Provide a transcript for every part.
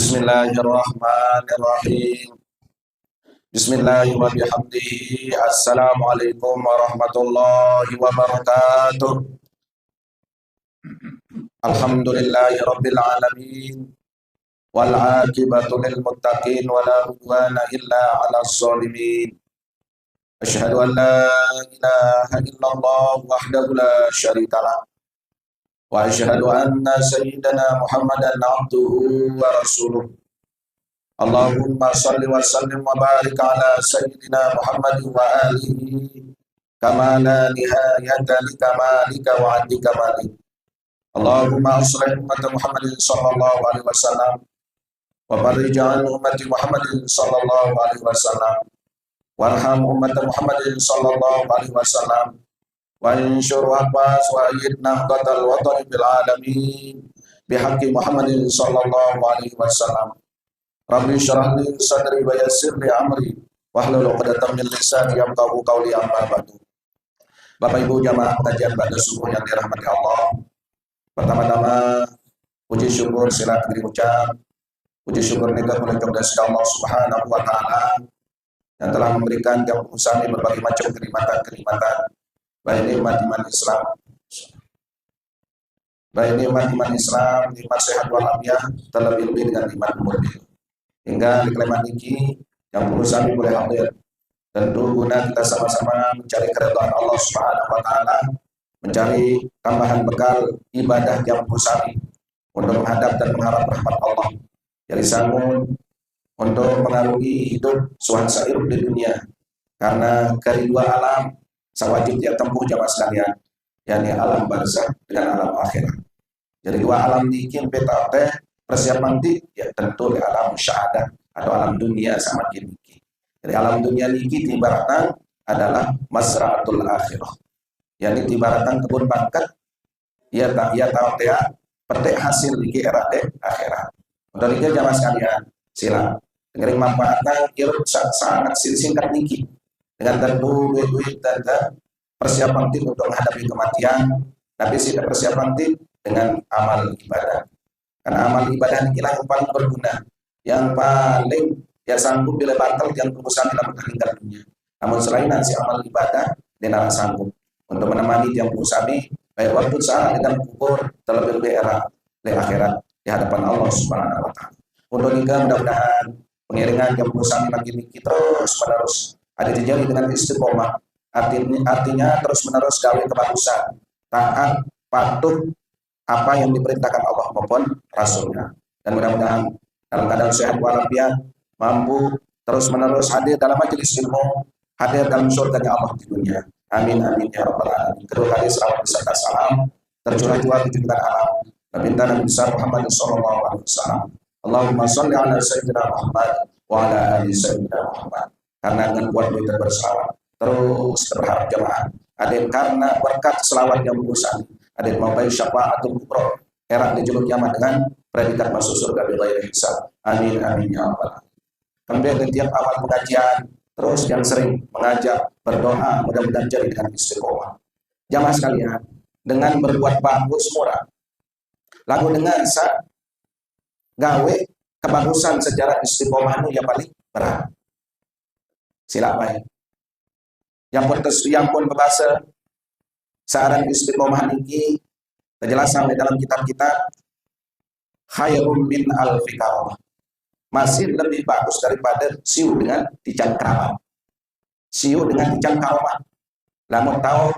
Bismillahirrahmanirrahim. Bismillahirrahmanirrahim. Assalamualaikum warahmatullahi wabarakatuh. Alhamdulillahirabbil alamin. Wal 'aqibatu lil muttaqin wa la 'udwana illa 'alal zalimin. Asyhadu an la ilaha illallah wahdahu la syarikalah. Wa asyhadu anna sayyidana Muhammadan abduhu wa rasuluh. Allahumma salli wa sallim wa barik ala sayyidina Muhammad wa alihi kama la nihayata li kamalika wa addi kamalik. Allahumma aslih ummata Muhammadin sallallahu alaihi wasallam wa farij an ummati Muhammadin sallallahu alaihi wasallam warham ummata Muhammadin sallallahu alaihi wasallam wa insyur wahbas wa ayyidna qatal watani bil alamin bihaqqi Muhammadin sallallahu alaihi wasallam. Rabbi syrah li sadri wa yassir li amri wahlul 'uqdatam min lisani yafqahu qawli amma ba'du. Bapak Ibu jamaah pengajian pada subuh yang dirahmati Allah. Pertama-tama puji syukur sila diucap. Puji syukur kita menunjuk dari Allah Subhanahu wa taala yang telah memberikan jam usami berbagai macam kenikmatan-kenikmatan. Baik nikmat iman Islam, nikmat sehat walafiat, terlebih-lebih dengan nikmat umur hidup. Hingga di kalimat ini yang perlu kami boleh hadir, tentu guna kita sama-sama mencari keridhaan Allah Subhanahu wa taala, mencari tambahan bekal ibadah yang kami untuk menghadap dan mengharap rahmat Allah. Jadi sambung untuk mengarungi hidup suasa hidup di dunia, karena kedua alam sewajib dia tempuh jamaah sekalian, yakni alam barzakh dengan alam akhirat. Jadi dua alam ini peta teh persiapan di ya tentu di alam syahadat atau alam dunia sama kini. Jadi alam dunia ini ibaratkan adalah mazra'atul akhirah. Yakni ibaratkan kebun bangkat ya tahu teh petik hasil di era akhirat. Untuk itu jamaah sekalian, sila dengerin manfaatnya sangat singkat niki. Dengan tentu duit dan persiapan tim untuk menghadapi kematian, tapi tidak persiapan tim dengan amal ibadah. Karena amal ibadah inilah yang paling berguna, yang paling ya sanggup bila batal yang berusaha dalam meninggal dunia. Namun selain nasi amal ibadah, dia tidak sanggup untuk menemani yang berusaha baik waktu saat dan kubur terlebih-lebih era di akhirat di hadapan Allah Subhanahu wa taala. Untuk juga mudah-mudahan pengiringan yang berusaha makin terus menerus ada dijali dengan istiqomah, artinya terus menerus gawe kebagusan, taat, patuh apa yang diperintahkan Allah maupun Rasulnya. Dan mudah-mudahan dalam keadaan sehat walafiat mampu terus menerus hadir dalam majelis ilmu, hadir dalam surga Allah di dunia. Amin amin ya rabbal alamin. Kedua kali selawat beserta salam tercurah jua di jutaan alam. Nabi besar Muhammad sallallahu alaihi wasallam. Allahumma shalli ala sayyidina Muhammad wa ala ali sayyidina Muhammad. Karena dengan kuat kita berselawat terus berharap jemaah adik karena berkat selawat yang berusaha adik mau baik syafaatul kubra era di juluh kiamat dengan predikat masuk surga bighairi hisab. Amin amin ya rabbal alamin. Kemudian di tiap awal pengajian terus yang sering mengajak berdoa mudah-mudahan jadi dengan istiqomah. Jamaah sekalian, dengan berbuat bagus murah lalu dengan gawe kebagusan secara istiqomah itu yang paling berat. Silakan. Yang pun berbahasa saran istiqomah ini penjelasan di dalam kitab-kitab khairum min alfi karamah. Masih lebih bagus daripada siu dengan ticang keramat. Siu dengan ticang karamah. Lamun tahu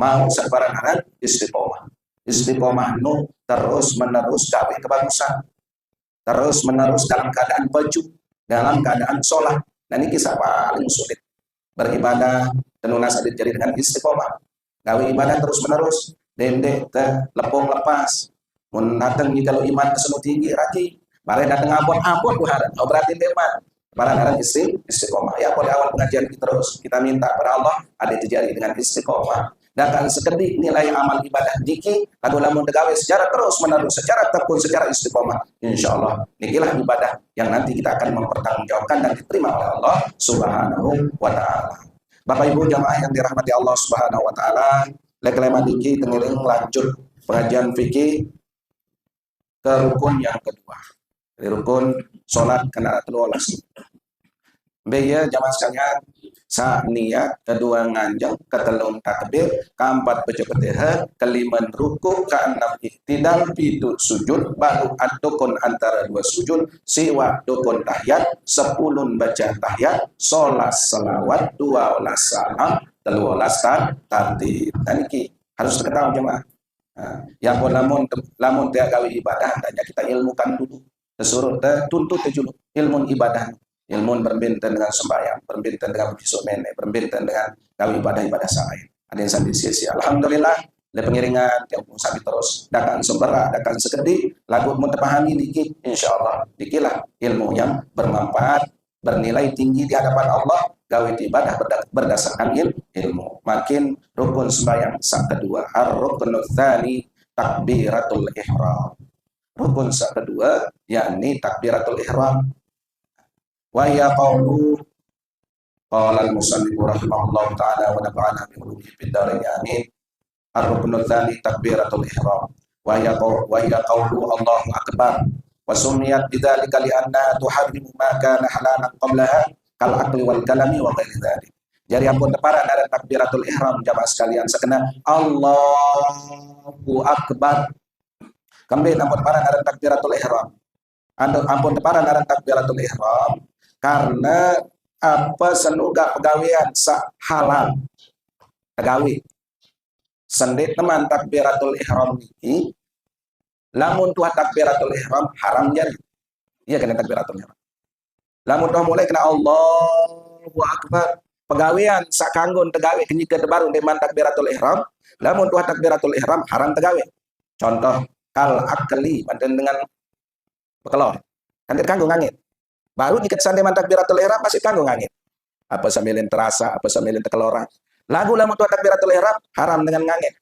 mau sebarang istiqomah. Istiqomah nu terus menerus gawe kebagusan. Terus menerus dalam keadaan baju, dalam keadaan sholat. Dan ini kisah paling sulit. Beribadah, tenunas adit jadi dengan istiqomah. Gawe ibadah terus menerus. Dendek, lepung lepas. Mun datang kalau iman kesemu tinggi, raki. Mari datang abot-abot buharan. Oh berarti leman. Barang-barang istiqomah. Ya pada awal pengajian kita terus. Kita minta kepada Allah, adit jadi dengan istiqomah. Dan akan seketik nilai amal ibadah diki lagu lamun tegawe secara terus menerus, secara tekun, secara istiqomah. Insya Allah inilah ibadah yang nanti kita akan mempertanggungjawabkan dan diterima oleh Allah Subhanahu wa taala. Bapak Ibu jamaah yang dirahmati Allah Subhanahu wa taala, lekelema diki tengiring lanjut pengajian fikih ke rukun yang kedua. Dari rukun solat kena 13. Biaya jamaah sekalian, sa niat, kedua nganjang, ketelung takbir, keempat baca Fatihah, kelima ruku, keenam iktidal, pitu sujud, baru adukun antara dua sujud, siwa dukun tahiyat, 10 baca tahiyat, sholat selawat, 12 salam, 13 tartib. Dan ini harus diketahui jemaah. Nah, yang pun lamun tiap kali ibadah, hanya kita ilmukan dulu. Disuruh tuntut dulu ilmu ibadah. Ilmu berbintan dengan sembahyang, berbintan dengan besok mene, berbintan dengan kami ibadah sahaja. Ada yang sambil sia-sia. Alhamdulillah, le pengiringan yang pun sambil terus. Dakan sembara, dakan sekedi, lagu mau terpahami dikit, insyaallah. Dikilah ilmu yang bermanfaat, bernilai tinggi di hadapan Allah, gawe ibadah berdasarkan ilmu. Makin rukun sembahyang sang kedua, ar-ruknul tsani takbiratul ihram. Rukun sang kedua yakni takbiratul ihram. Wa ya qawlu qala al-musannif rahimahullah ta'ala wa nafa'ana bi ulumihi fid dharain amin. Ar-ruknu tsani takbiratul ihram wa ya qawlu Allahu akbar wa sumiyat bidzalika li anna tuharrimu ma kana halalan qablaha kal aqli wal kalami wa ghairi dzalik. Jadi ampun para dari takbiratul ihram jamaah sekalian sekena Allahu akbar. Kembali ampun para dari takbiratul ihram. Ampun para dari takbiratul ihram karena apa senuga pegawean sa halal pegawe sendiri teman takbiratul ihram ini lamun tuah takbiratul ihram haram jadi iya kena takbiratul ihram lamun tuah mulai kena Allahu akbar pegawean sa kanggon tegawe kenyika baru deman takbiratul ihram lamun tuah takbiratul ihram haram tegawe contoh kal akli banten dengan bekelor kan kanggo ngangit baru dikit sande man takbiratul ihram masih tanggung angin. Apa sambilin terasa, apa sambilin tekelorang. Lagu lamun tuh takbiratul ihram haram dengan ngangin.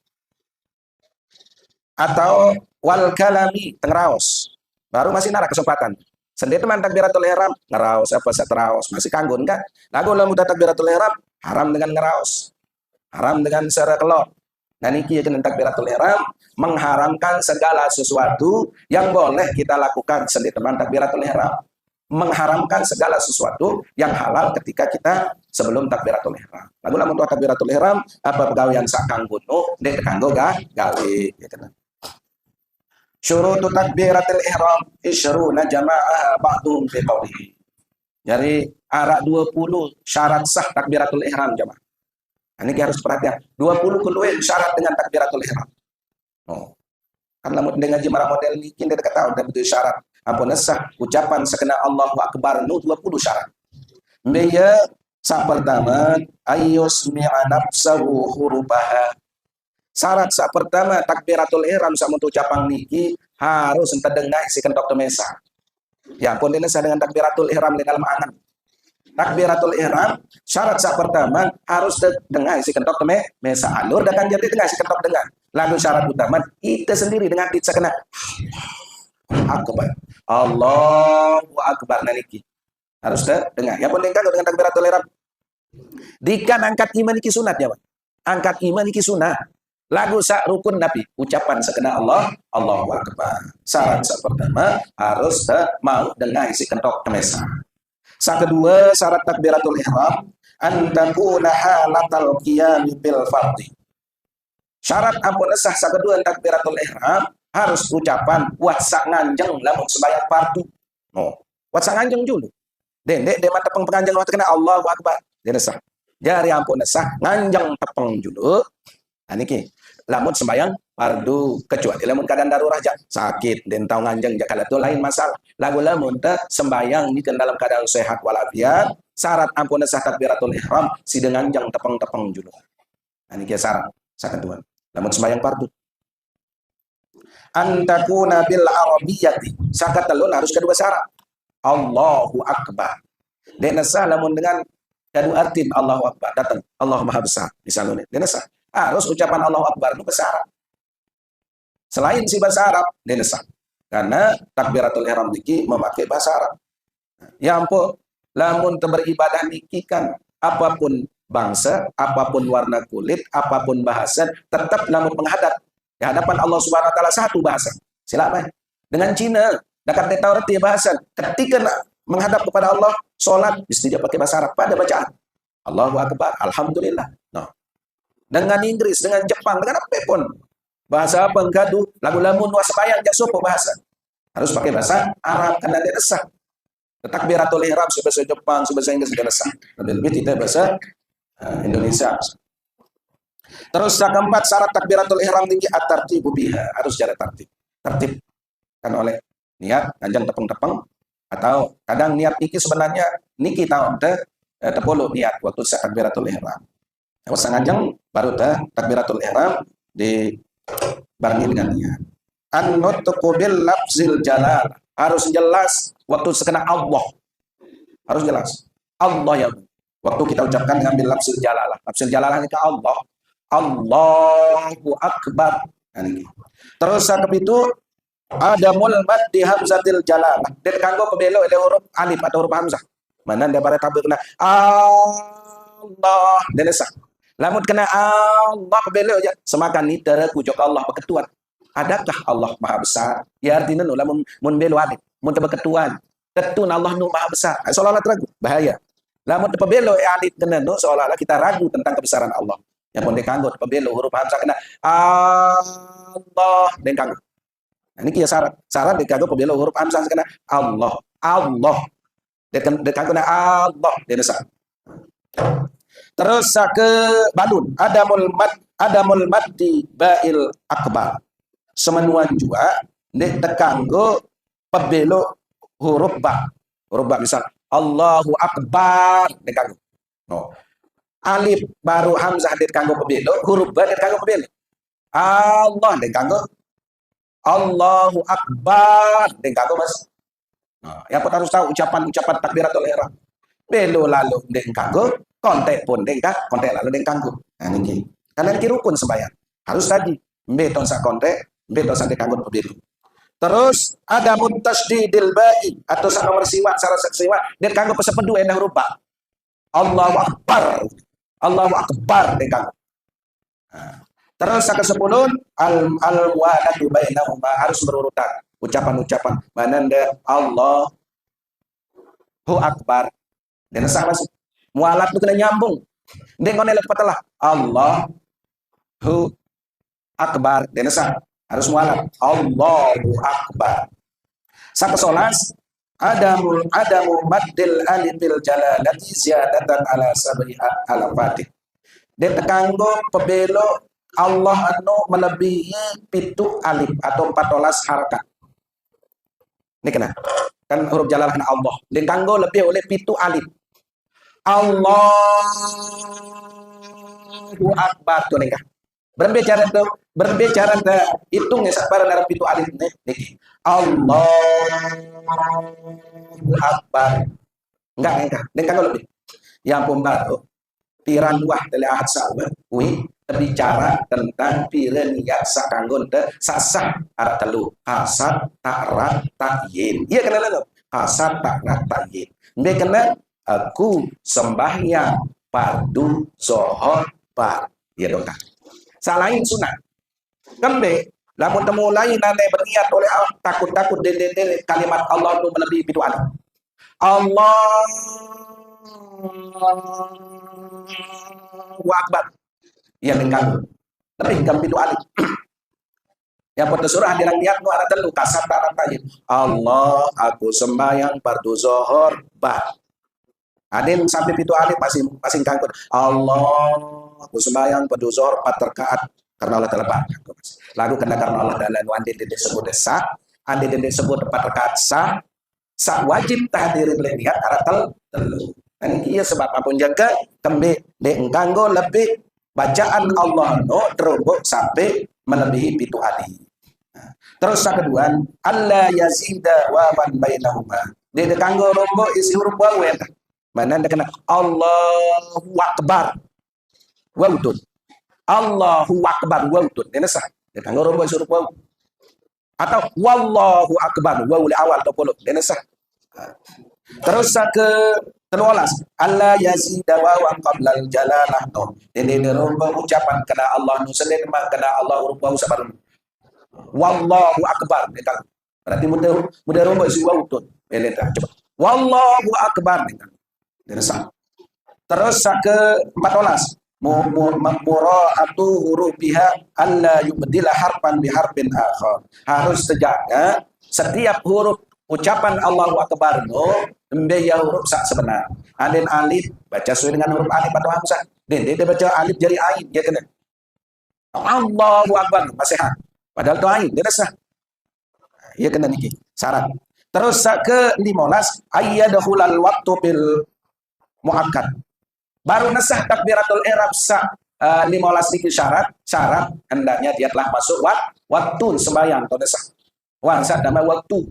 Atau wal kalami tengraos. Baru masih nara kesempatan. Sendiri teman takbiratul ihram ngeraos apa sateraos masih kanggun kan. Lagu lamun tuh takbiratul ihram haram dengan ngeraos. Haram dengan sera kelor. Nah niki dengan takbiratul ihram mengharamkan segala sesuatu yang boleh kita lakukan sendiri teman takbiratul ihram. Mengharamkan segala sesuatu yang halal ketika kita sebelum takbiratul ihram. Lagu lamun tuh takbiratul ihram apa pegawean sakang gunung dek kanggo gawe gitu. Syurutu takbiratul ihram isyruna jamaah ba'dhum fi qawlihi. Jadi ada 20 syarat sah takbiratul ihram jamaah. Ini harus perhatian. 20 kedua syarat dengan takbiratul ihram. Oh. Kan lamun dengan jemaah model ini kita tahu dan betul syarat. Ampun sah ucapan sekena Allahu akbar nu 20 syarat. Beya sa pertama ayyusmi'a nafsahu hurufaha. Syarat sa pertama takbiratul ihram sa untuk ucapan niki harus ente dengar si kentok temesa. Ya ampun dina sa dengan takbiratul ihram di dalam angan. Takbiratul ihram syarat sa pertama harus dengar si kentok temesa alur dan jadi dengar si kentok dengar. Lalu syarat utama kita sendiri dengan kita kena akbar. Allahu akbar niki. Harus dengar. Ya penting kan dengan takbiratul ihram. Dikan angkat iman iki sunat ya, Pak. Angkat iman iki sunat. Lagu sa rukun Nabi, ucapan sekena Allah, Allahu akbar. Syarat pertama harus mau dengar isi kentok temesa. Sa kedua syarat takbiratul ihram an takuna halatal qiyam bil fardhi. Syarat ampun sah sa kedua takbiratul ihram harus ucapan watsa nganjeng lamun sembahyang fardu. Oh, watsa nganjeng dulu. Dendek de mata penganjeng waktu kena Allahu akbar. Dia sah. Jari ampun sah nganjeng tepeng dulu. Nah niki lamun sembahyang fardu kecuali lamun keadaan darurat aja sakit dan tau nganjeng jakala itu lain masalah. Lagu lamun teh sembahyang ini dalam keadaan sehat walafiat syarat ampun sah takbiratul ihram si dengan nganjeng tepeng dulu. Nah niki syarat sa kedua. Lamun sembahyang fardu antakuna bil arabiyyati sakatelun harus kedua syarat Allahu akbar denasa lamun dengan kadu artin Allahu akbar datang Allah maha besar misalnya denasa harus ucapan Allahu akbar itu besar selain si bahasa Arab denasa karena takbiratul ihram niki memakai bahasa Arab ya ampun lamun beribadah niki kan apapun bangsa apapun warna kulit apapun bahasa tetap lamun menghadap di hadapan Allah Subhanahu wa taala satu bahasa. Silakan. Dengan Cina Nah, kata tahu arti bahasa. Ketika nak menghadap kepada Allah, solat, mesti dia pakai bahasa Arab pada bacaan. Allahu Akbar, Alhamdulillah. No. Dengan Inggris, dengan Jepang, dengan apa pun. Bahasa apa engkau lagu lamun wasabayang jak sopo bahasa. Harus pakai bahasa Arab karena dia resah. Takbiratul ihram bahasa Jepang, bahasa Inggris dia resah. Lebih tidak bahasa Indonesia. Terus yang keempat syarat takbiratul ihram tinggi at-tartibu biha, harus jalan tertib kan oleh niat ngajang tepeng-tepeng atau kadang niat niki sebenarnya niki tahun tepuluh niat waktu takbiratul ihram. Kalau ngajang baru takbiratul ihram di barengi dengan niat. An-nutqu bil lafzil jalal, harus jelas waktu sekena Allah. Harus jelas. Allah ya. Waktu kita ucapkan ngambil lafzil jalalah. Lafzil jalalah ini ke Allah. Allahu Akbar. Terus sakep itu ada mulmad di hamzatil jalalah. Dan kanggo pebelo ada huruf alif atau huruf hamzah. Mana dia pada tabir kena Allah dan sak. Lamun kena Allah pebelo aja semakan ni teraku jok Allah berketuan. Adakah Allah Maha Besar? Ya artinya nu lamun mun belo alif, mun berketuan. Ketun Allah nu Maha Besar. Seolah-olah ragu, bahaya. Lamun pebelo alif kena nu seolah-olah kita ragu tentang kebesaran Allah. Yang pun dikanggo pebelo huruf hamzah kena Allah dan kanggo. Nah, ini kia syarat dikanggo pebelo huruf hamzah kena Allah dan kanggo na Allah dan syarat. Terus ke balun adamul maddi ba'il akbar. Semenuan juga dek tekanggo pebelo huruf ba misal Allahu Akbar dek kanggo. No. Alif baru hamzah dek kanggo pebelo, huruf ba dek kanggo pebelo. Allah dek kanggo Allahu Akbar dek kanggo Mas. Nah, yang harus tahu ucapan takbiratul ihram. Belo lalu dek kanggo, kontek pun dek kontek lalu dek kanggo. Nah niki. Karena niki rukun sembahyang. Harus tadi mbeton sak kontek beda sampai kanggo pebelo. Terus ada muntasdidil ba'i atau sak nomor siwak syarat siwak dan kanggo pesepedu endah rupa. Allahu Akbar. Allahu Akbar dan kanggo. Nah. Terus sak ke-10 al-muwadatu bainahuma harus berurutan ucapan-ucapan. Mananda Allahu Akbar. Dan sak masih mualat itu kena nyambung. Ndek ngone lepat lah Allahu Akbar dan sak harus mualaf Allahu Akbar. Sampai solas adamu maddil alifil jalalati ziyadatan ala sab'i alafati. Dia tekanggo pebelo Allah anu melebihi pitu alif atau 14 harakat. Ini kena kan huruf jalalah kena Allah. Dia kanggo lebih oleh pitu alif. Allahu Akbar tuh nih. Berbicara hitung ya sabar dalam pintu alif nih. Allahu Akbar. Enggak. Dan kalau lebih. Yang pembaru piran wah dari ahad sahabat. Berbicara tentang piran niat sakanggon sasah arah telu. Hasad ta'rat ta'yin. Iya kenal lo. Hasad ta'rat ta'yin. Dia kenal aku sembahyang fardu zohor bar. Iya dong kan. Salahin sunat. Kembe, lamun temu lain nane berniat oleh Allah takut-takut dede kalimat Allah itu melebihi pintu alif. Allahu Akbar. Ya mengkagu. Lebih kan pintu alif. Yang pada surah dirang niat nu ada telu kasat tarat tajid. Allah aku sembahyang fardu zuhur ba. Adin sampai pintu alif masing kangkut. Allah aku sembahyang pada zuhur 4 rakaat karena Allah telah banyak. Lalu karena Allah dalam andi disebut sah, andi disebut 4 rakaat sah wajib tahdir lihat arah telu. Dan iya sebab apapun jaga kembe de engkanggo lebih bacaan Allah no terumbuk sampai melebihi pitu alif. Terus yang kedua, Allah yazida wa man bainahuma. De kanggo rombok isi huruf waw. Mana anda kena Allahu Akbar. Wawtun. Allahu Akbar wawtun. Ini sah. Dia kanggo rombok suruh waw. Atau wallahu akbar waw li awal atau puluh. Ini sah. Terus ke 13. Allah yazida wa qabla al jalalah no. Ini rombok ucapan kena Allah nu sendiri mah kena Allah huruf waw sabar. Wallahu Akbar. Berarti mudah rombok sebuah utut. Beleta. Coba. Wallahu akbar. Dirasa. Terus ke 14. Mura'atu hurufiha alla yubdila harfan biharfin akhar. Harus terjaga setiap huruf ucapan Allahu akbar itu membayar huruf sak sebenar. Aden alif baca sesuai dengan huruf alif atau hamzah. Dia baca alif jadi ain dia kena. Allahu akbar masih padahal itu ain dia sah. Ia kena niki syarat. Terus ke 15 ayyadkhulal waktu bil muakkad. Baru nasah takbiratul ihram 15 niki syarat hendaknya dia telah masuk waktu sembahyang atau nasah. Wangsa nama waktu.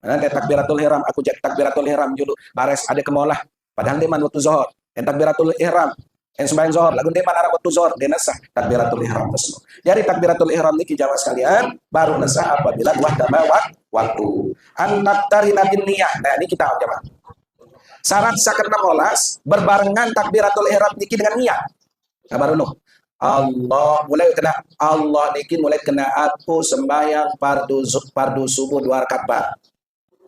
Nanti takbiratul ihram aku jak takbiratul ihram dulu bares ada kemolah padahal dia man waktu zuhur. Yang takbiratul ihram yang sembahyang zuhur lagu dia man arah waktu zuhur dia nasah takbiratul ihram tersebut. Jadi takbiratul ihram niki jamaah sekalian baru nasah apabila waktu. Anak tarina bin niyah. Nah ini kita jamaah. Syarat sakit 16 berbarengan takbiratul ihram niki dengan niat. Nah, baru noh. Allah mulai kena Allah niki mulai kena aku sembahyang fardu subuh 2 rakaat bar.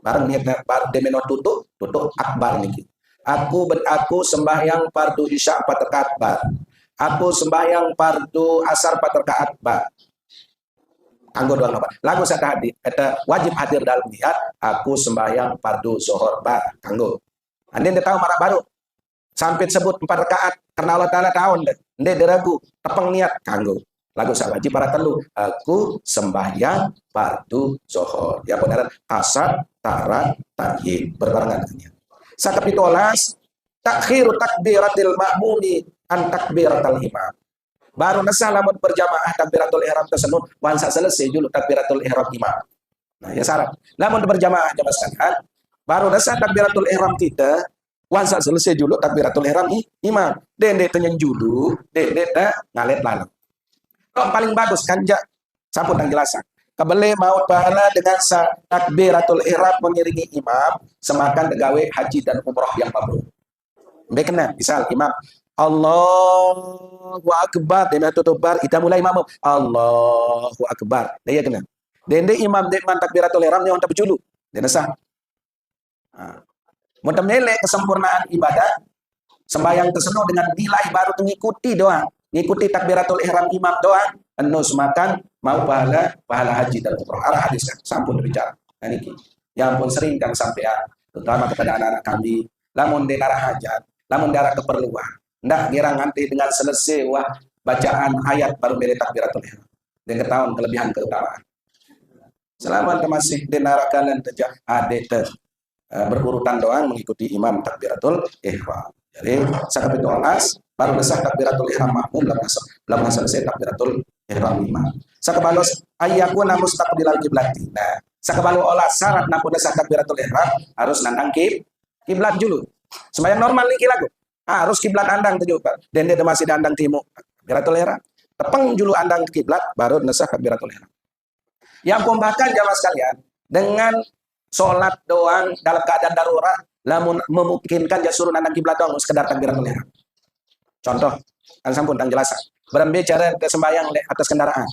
Bareng niat bar demeno tutup akbar niki. Aku sembahyang fardu isya 4 rakaat bar. Aku sembahyang fardu asar 4 rakaat bar. Anggo doang apa? Lagu saya hadir. Eta wajib hadir dalam niat aku sembahyang fardu zuhur bar. Anggo. Anda tahu marah baru sampai sebut 4 rakaat karena Allah Ta'ala tahun deh. Anda deragu tepeng niat kanggo. Lagu saya wajib para telu. Aku sembahyang fardu zuhur. Ya benar asar tarat tahyib berbarengan dengannya. Sakapitolas takhiru takbiratil ma'mumi an takbiratul imam. Baru nasah lamun berjamaah takbiratul ihram tersebut wansa selesai dulu takbiratul ihram imam. Nah, ya syarat. Lamun berjamaah jamaah sekalian baru nasah takbiratul ihram kita wansa selesai dulu takbiratul ihram imam. Dende tenyeng dulu, dende ngalet lalu. Yang paling bagus kan ja sampun yang jelasan. Kebele mau pahala dengan takbiratul ihram mengiringi imam semakan gawe haji dan umroh yang mabrur. Mbak kena, misal imam Allahu akbar, dia tutup bar, kita mulai imam Allahu akbar. Dia kena. Dende imam dekman takbiratul ihram ni untuk berjulu. Dia nasah. Mudah melek kesempurnaan ibadah sembahyang tersebut dengan nilai baru mengikuti doa, mengikuti takbiratul ihram imam doa, enus makan mau pahala haji dan umroh. Arah hadis kan sampun bicara. Nah niki yang pun sering kang sampean terutama kepada anak-anak kami lamun denara hajat, lamun darah keperluan. Ndak kira nganti dengan selesai bacaan ayat baru beri takbiratul ihram. Dan ketahuan kelebihan keutamaan. Selamat masih denara kalian terjah adet berurutan doang mengikuti imam takbiratul ihram. Jadi sakit itu alas baru desah takbiratul ihram makmum belum selesai takbiratul ihram imam. Sakabalos ayyakuna mustaqbilal kiblati. Nah, sakabalu olah syarat napun desah takbiratul ihram harus nandang kiblat dulu. Sembahyang normal niki lagu. Harus kiblat andang tujuh. Dan dia masih andang timur. Takbiratul ihram. Tepeng dulu andang kiblat baru desah takbiratul ihram. Yang pembakan jamaah sekalian dengan sholat doang dalam keadaan darurat lamun memungkinkan ya suruh nandang kiblat doang sekedar takbiratul ihram. Contoh kan sampun tang jelasan. Berbicara ke sembahyang atas kendaraan,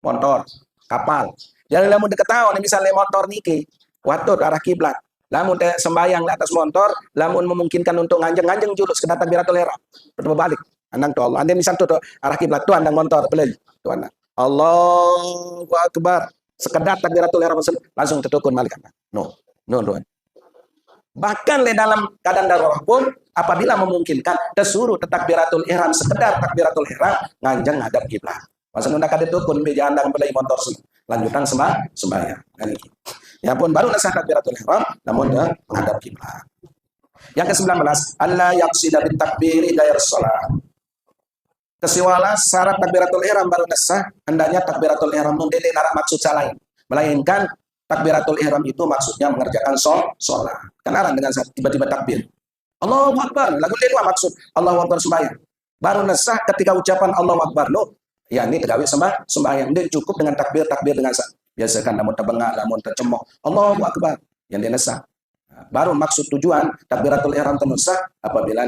motor, kapal. Jadi lamun diketahui misalnya motor niki, waktu arah kiblat. Lamun sembahyang atas motor, lamun memungkinkan untuk nganjeng julus sekedar takbiratul ihram. Berbalik, andang to Allah. Andai misal to arah kiblat tu andang motor, pelej. Tu andang. Allahu akbar. Sekedar takbiratul ihram langsung tertukun balik. No. Bahkan dalam keadaan darurat pun apabila memungkinkan disuruh takbiratul ihram sekedar takbiratul ihram nganjeng hadap kiblat. Maksudnya ndak ada tukun beja andang belai motor lanjutan sembahyang. Ya pun baru nasah takbiratul ihram namun dia menghadap kiblat. Yang ke-19 alla yaqsida bit takbiri ghair shalah. Kesiwala syarat takbiratul ihram baru nasah hendaknya takbiratul ihram itu tidak ada maksud lain melainkan takbiratul ihram itu maksudnya mengerjakan sholat. Kan arang dengan tiba-tiba takbir. Allahu Akbar. Lagu dia maksud Allahu Akbar sembahyang. Baru nasah ketika ucapan Allahu Akbar lo, ya ini tegawi sembahyang. Dia cukup dengan takbir dengan sah. Biasakan namun terbengak, namun tercemooh. Allahu Akbar. Yang dia nasah. Baru maksud tujuan takbiratul ihram tenusah apabila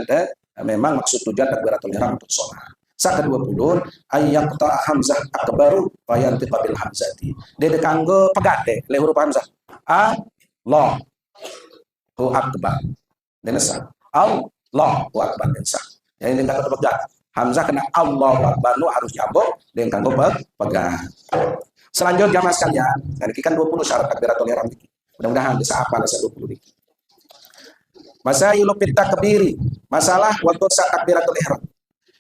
memang maksud tujuan takbiratul ihram untuk sholat. Sa ke-20 ayyaqta hamzah akbaru fa yantiqa bil hamzati. Dia kanggo pegate le huruf hamzah. Allahu akbar. Dia sah. Allahu akbar dia sah. Jadi dia kanggo pegat. Hamzah kena Allahu akbar nu harus nyambung dia kanggo pegat. Selanjutnya mas sekalian, ini kan 20 syarat takbiratul ihram ini. Mudah-mudahan bisa apa lah 20 ini. Masailu fit takbiri, masalah waktu saat takbiratul ihram.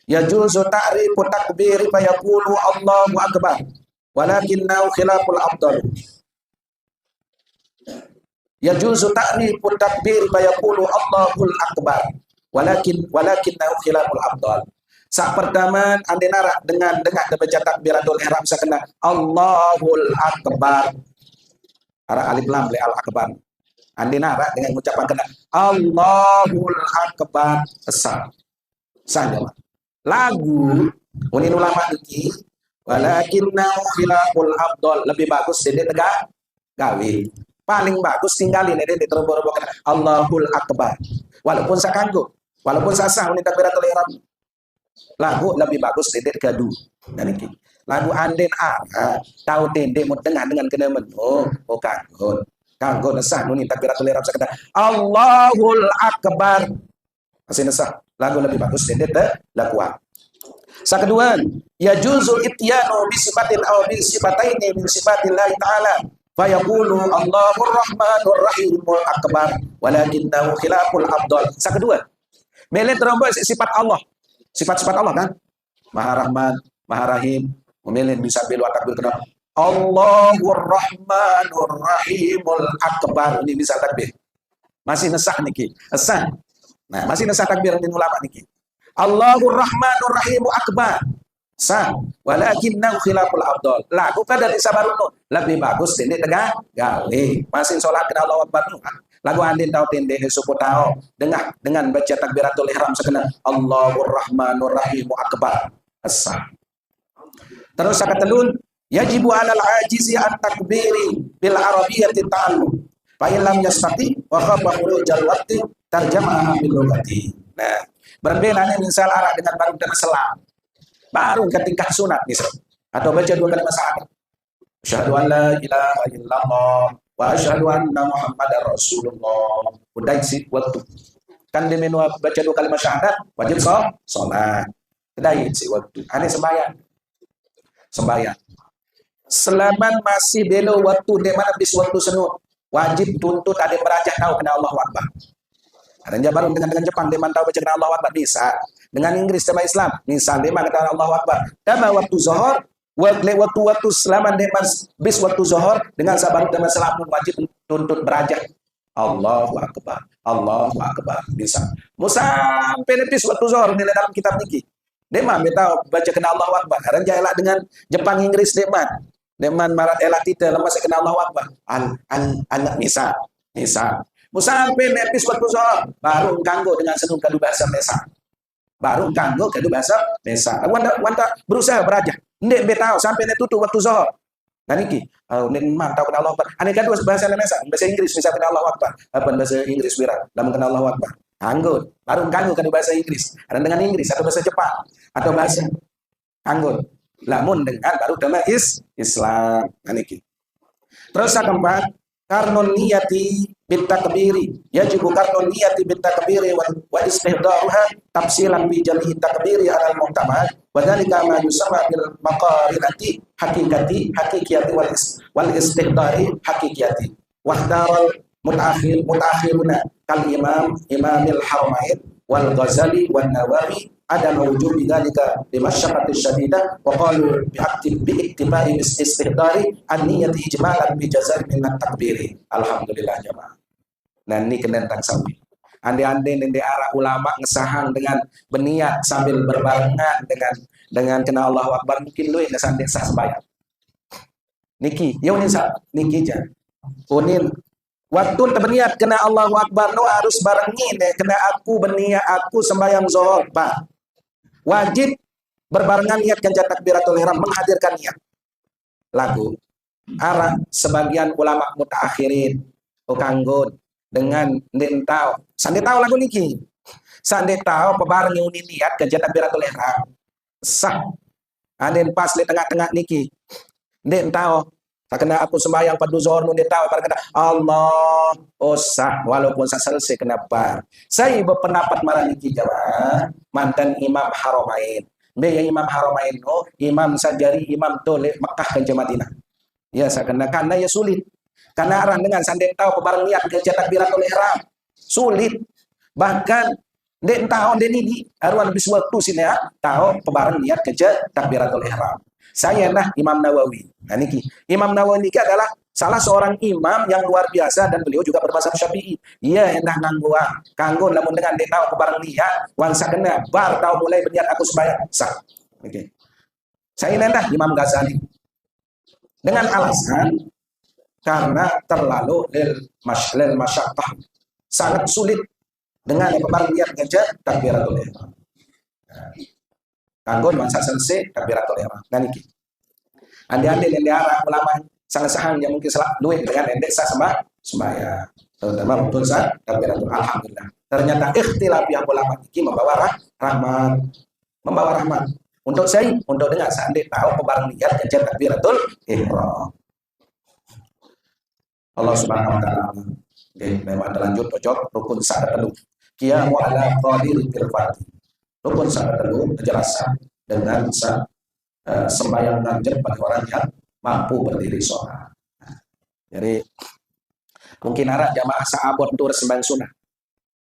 Yajuzu ta'rifu takbiri fa yaqulu Allahu akbar, walakinnahu khilaful afdal. Yajuzu ta'rifu takbiri fa yaqulu Allahul akbar, walakinnahu khilaful afdal. Saat pertama anda narak dengan baca takbiratul ihram sakena Allahul akbar. Ara alif lam le al akbar. Anda narak dengan ucapan kena Allahul akbar sah. Sah jemaah. Lagu unin ulama iki walakinna khilaful afdal, lebih bagus dede tegak gawe. Paling bagus tinggalin dede terobor-obor kena Allahul akbar. Walaupun sakanggo, walaupun sasah unin takbiratul ihram. Lagu lebih bagus dedek gadu dan iki lagu anden tahu tende mau dengan kena meno kanggo nesah nuni takbiratul ihram sakata Allahul akbar masih nesah lagu lebih bagus dedek lakuan. Kedua yajuzu ityanu bi sifatin aw bi sifataini min sifatillah taala fa yaqulu Allahur rahmanur rahimul akbar walakinnahu khilaful afdal. Kedua mele terombos sifat Allah. Sifat-sifat Allah kan, Maha Rahman, Maha Rahim, memilih bisa bil wa takbir kena Allahur Rahmanur Rahimul Akbar, ini bisa takbir. Masih nesah niki, nesah. Nah, masih nesah takbir ini ulama niki. Allahur Rahmanur Rahimul Akbar. Sah, walakinnahu khilaful afdal. Lagu kada disabaruno, lebih bagus ini tegak gawe. Masih salat kena Allahu Akbar. Lagu andin tahu tende suku tahu dengan baca takbiratul ihram sekena Allahur Rahmanur Rahim akbar as-sah. Terus sakatelun yajibu 'alal ajizi an takbiri bil arabiyyati ta'allum. Fa in lam yastati wa khafa khurujal waqti tarjamaha bil lughati. Nah, berbeda misal arah dengan baru dan selam. Baru ke tingkah sunat misal atau baca 2 kalimat syahadat. Asyhadu an la ilaha illallah wa asyhadu anna Muhammadar Rasulullah. Udah isi waktu. Kan di menu baca 2 kalimat syahadat wajib sholat. Udah isi waktu. Ane sembahyang. Selaman masih belo waktu di mana bis waktu senu wajib tuntut ada berajak tahu kena Allahu Akbar. Ada baru dengan Jepang dia tahu baca kena Allahu Akbar bisa. Dengan Inggris sama Islam misal dia kena Allahu Akbar. Dama waktu zuhur waktu selama demas bis waktu zuhur dengan sabar dan salam wajib tuntut berajak Allahu akbar bisa musa penepis waktu zuhur nilai dalam kitab niki deman beta baca kena Allahu akbar karena jalan dengan Jepang Inggris deman marat elatita lemas kena Allahu akbar anak misa musa penepis waktu zuhur baru kanggo dengan senung kadu bahasa mesa wanda berusaha berajak ndek betao sampai nek tutu waktu zuhur. Nah niki, nek mantau kena Allahu Akbar. Ane kan bahasa Indonesia, bahasa Inggris bisa kena Allahu Akbar. Apa bahasa Inggris wira, lamun kena Allahu Akbar. Anggun, baru kanggo kan bahasa Inggris. Ada dengan Inggris atau bahasa Jepang atau bahasa anggun. Lamun dengan baru nama Islam. Nah niki. Terus keempat, karnun niyati bit takbiri. Yajibu karnun niyati bit takbiri wa istihdaruha tafsilan bi jami'i takbiri ala al-muhtamad. Wadhalika ma yusamma bil maqarinati hakikiyati wal istihdari hakikiyati wahdaral mutaakhiruna kal imamil haramain wal ghazali wan nawawi ada wujud bidzalika bi masyaqqati syadidah wa qalu bi iktibai istihdari an-niyati ijmalan bi jazai min at-takbiri. Alhamdulillah jemaah. Nah ini kenentang sawi ande-ande nende arah ulama ngesahang dengan berniat sambil berbarengan dengan kena Allahu Akbar mungkin lu yang sandek sah sembahyang. Niki, ya unin sah, niki aja. Unin waktu berniat kena Allahu Akbar no harus barengin kena aku berniat aku sembahyang zuhur, Pak. Wajib berbarengan niat kan takbiratul ihram menghadirkan niat. Lagu arah sebagian ulama mutaakhirin kanggo dengan ndentau sande tahu lagu niki sande tahu pebareng uni niat kerja takbiratul ihram sah. Aden pas di tengah-tengah niki. Ndek tahu. Karena aku sembahyang pada zuhur ndek tahu pada kata Allah sah walaupun saya selesai kenapa. Saya berpendapat marah niki jawab mantan Imam Haramain. Ndek yang Imam Haramain Imam Sajari Imam Tole Mekah ke Madinah. Ya saya karena ya sulit. Karena orang dengan sandek tahu pebarang niat kerja takbiratul ihram. Sulit. Bahkan ndek tahu ndek ini aruan habis waktu sini ya tahu pebarang niat kerja takbiratul ihram. Saya Imam Nawawi. Nah niki Imam Nawawi niki adalah salah seorang imam yang luar biasa dan beliau juga bermazhab Syafi'i. Iya hendak nangguang kanggo namun dengan dia tahu kebarang niat wansa kena bar tahu mulai berniat aku sembahyang sah. Oke. Saya hendak Imam Ghazali dengan alasan karena terlalu lil masyaqqah sangat sulit dengan kebarang niat kerja takbiratul ihram. Kanggo masa selesai takbiratul ihram. Dan iki. Andi-andi yang diarah ulama sangat-sangat yang mungkin salah duit dengan endek sah sembahyang. Terutama betul sah takbiratul alhamdulillah. Ternyata ikhtilaf yang ulama iki membawa rahmat. Membawa rahmat. Untuk saya, untuk dengar seandainya tahu pebarang niat kerja takbiratul ihram. Allah Subhanahu wa taala. Oke, memang ada lanjut cocok rukun syahadat telu. Qiyamu ala qadir fil fardhi. Rukun syahadat telu penjelasan dengan sembahyang lanjut bagi orang yang mampu berdiri sholat. Jadi mungkin arah jamaah saabot untuk sembahyang sunnah.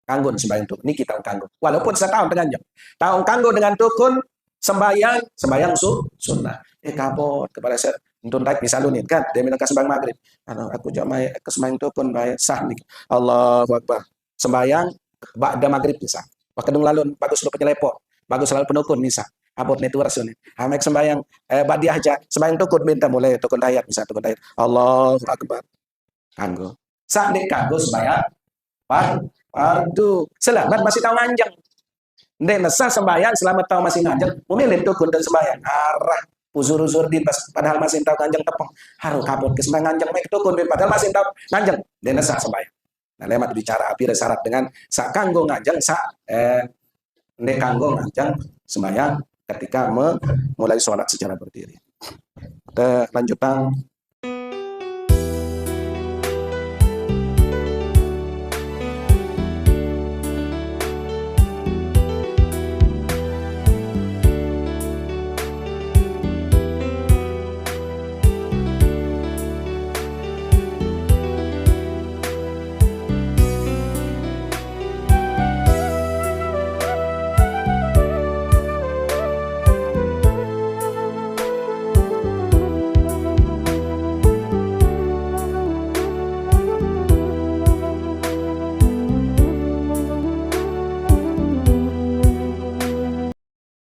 Kanggun sembahyang tukun. Ini kita kanggun. Walaupun setahun dengan jam. Tahun kanggo dengan tukun sembahyang sunnah. Kabot kepada saya untuk naik misalnya kan dia minta sembahyang maghrib. Aku jamaah ke sembahyang tukun baik sah nih. Allahu Akbar. Sembahyang ba'da maghrib bisa. Waktu lalu bagus lu penyelepo. Bagus selalu penukun bisa. Abot itu rasulnya. Hamek sembahyang badiah aja. Sembahyang tukun minta mulai tukun dayat bisa tukun dayat. Allahu Akbar. Kanggo. Saat nek kanggo sembahyang fardu. Selamat masih tahu nganjeng. Ndek nesa sembahyang selamat tahu masih nganjeng. Memilih tukun dan sembahyang. Arah uzur-uzur di padahal masih tahu nganjeng tepung. Haru kabut ke sembahyang nganjeng mek tukun padahal masih tahu nganjeng. Ndek nesa sembahyang. Nah, lemat bicara api syarat dengan sak kanggo nganjeng ndek kanggo nganjeng sembahyang ketika memulai sholat secara berdiri. Kita lanjutkan.